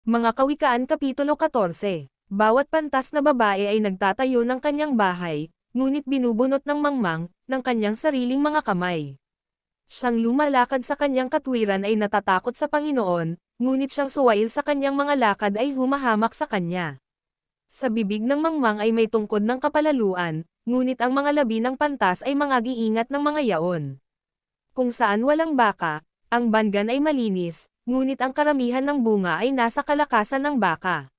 Mga Kawikaan Kapitulo 14. Bawat pantas na babae ay nagtatayo ng kanyang bahay, ngunit binubunot ng mangmang, ng kanyang sariling mga kamay. Siyang lumalakad sa kanyang katwiran ay natatakot sa Panginoon, ngunit siyang suwail sa kanyang mga lakad ay humahamak sa kanya. Sa bibig ng mangmang ay may tungkod ng kapalaluan, ngunit ang mga labi ng pantas ay mangagiingat ng mga yaon. Kung saan walang baka, ang bangan ay malinis, ngunit ang karamihan ng bunga ay nasa kalakasan ng baka.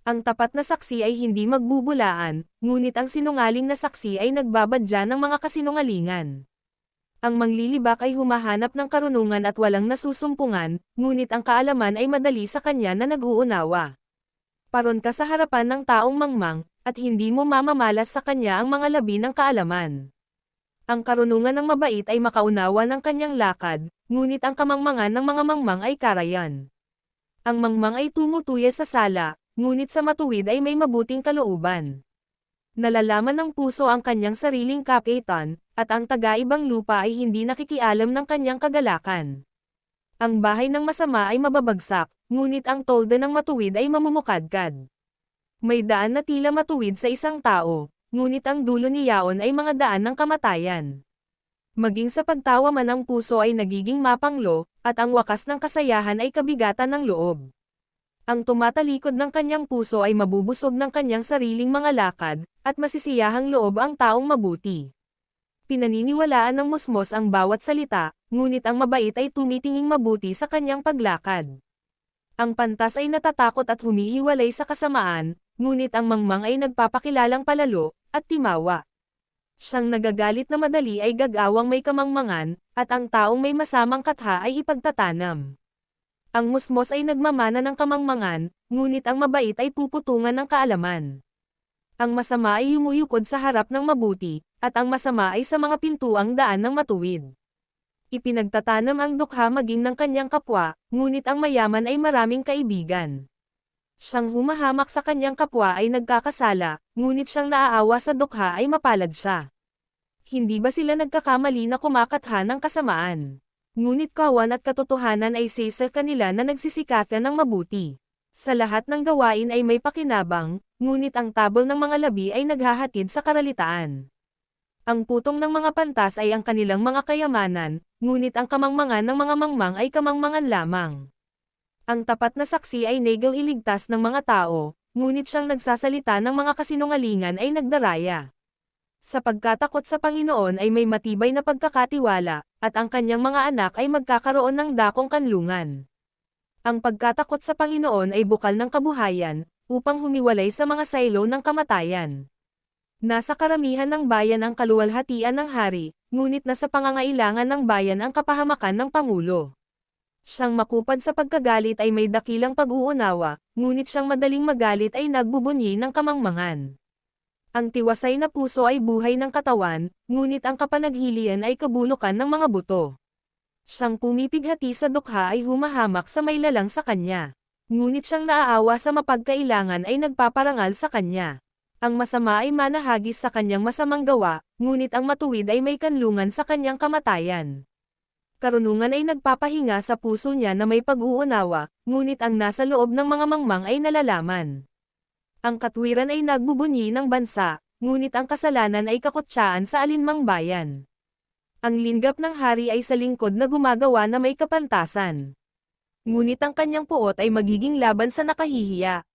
Ang tapat na saksi ay hindi magbubulaan, ngunit ang sinungaling na saksi ay nagbabadya ng mga kasinungalingan. Ang manglilibak ay humahanap ng karunungan at walang nasusumpungan, ngunit ang kaalaman ay madali sa kanya na nag-uunawa. Paron ka sa harapan ng taong mangmang, at hindi mo mamamalas sa kanya ang mga labi ng kaalaman. Ang karunungan ng mabait ay makaunawa ng kanyang lakad, ngunit ang kamangmangan ng mga mangmang ay karayan. Ang mangmang ay tumutuya sa sala, ngunit sa matuwid ay may mabuting kalooban. Nalalaman ng puso ang kanyang sariling kapitan, at ang taga-ibang lupa ay hindi nakikialam ng kanyang kagalakan. Ang bahay ng masama ay mababagsak, ngunit ang tolda ng matuwid ay mamumukadkad. May daan na tila matuwid sa isang tao, ngunit ang dulo niyaon ay mga daan ng kamatayan. Maging sa pagtawa man ang puso ay nagiging mapanglo, at ang wakas ng kasayahan ay kabigatan ng loob. Ang tumatalikod ng kanyang puso ay mabubusog ng kanyang sariling mga lakad, at masisiyahang loob ang taong mabuti. Pinaniniwalaan ng musmos ang bawat salita, ngunit ang mabait ay tumitinging mabuti sa kanyang paglakad. Ang pantas ay natatakot at humihiwalay sa kasamaan, ngunit ang mangmang ay nagpapakilalang palalo, at timawa. Siyang nagagalit na madali ay gagawang may kamangmangan, at ang taong may masamang katha ay ipagtatanam. Ang musmos ay nagmamana ng kamangmangan, ngunit ang mabait ay puputungan ng kaalaman. Ang masama ay yumuyukod sa harap ng mabuti, at ang masama ay sa mga pintuang daan ng matuwid. Ipinagtatanam ang dukha maging ng kanyang kapwa, ngunit ang mayaman ay maraming kaibigan. Siyang humahamak sa kanyang kapwa ay nagkakasala, ngunit siyang naaawa sa dukha ay mapalad siya. Hindi ba sila nagkakamali na kumakatha ng kasamaan? Ngunit kawan at katotohanan ay sa kanila na nagsisikatan ng mabuti. Sa lahat ng gawain ay may pakinabang, ngunit ang tabol ng mga labi ay naghahatid sa karalitaan. Ang putong ng mga pantas ay ang kanilang mga kayamanan, ngunit ang kamangmangan ng mga mangmang ay kamangmangan lamang. Ang tapat na saksi ay negel iligtas ng mga tao, ngunit siyang nagsasalita ng mga kasinungalingan ay nagdaraya. Sa pagkatakot sa Panginoon ay may matibay na pagkakatiwala, at ang kanyang mga anak ay magkakaroon ng dakong kanlungan. Ang pagkatakot sa Panginoon ay bukal ng kabuhayan, upang humiwalay sa mga saylo ng kamatayan. Nasa karamihan ng bayan ang kaluwalhatian ng hari, ngunit nasa pangangailangan ng bayan ang kapahamakan ng Pangulo. Siyang makupad sa pagkagalit ay may dakilang pag-uunawa, ngunit siyang madaling magalit ay nagbubunyi ng kamangmangan. Ang tiwasay na puso ay buhay ng katawan, ngunit ang kapanaghilian ay kabulukan ng mga buto. Siyang pumipighati sa dukha ay humahamak sa may lalang sa kanya. Ngunit siyang naaawa sa mapagkailangan ay nagpaparangal sa kanya. Ang masama ay manahagis sa kanyang masamang gawa, ngunit ang matuwid ay may kanlungan sa kanyang kamatayan. Karunungan ay nagpapahinga sa puso niya na may pag-uunawa, ngunit ang nasa loob ng mga mangmang ay nalalaman. Ang katwiran ay nagbubunyi ng bansa, ngunit ang kasalanan ay kakutsaan sa alinmang bayan. Ang linggap ng hari ay sa lingkod na gumagawa na may kapantasan. Ngunit ang kanyang puot ay magiging laban sa nakahihiya.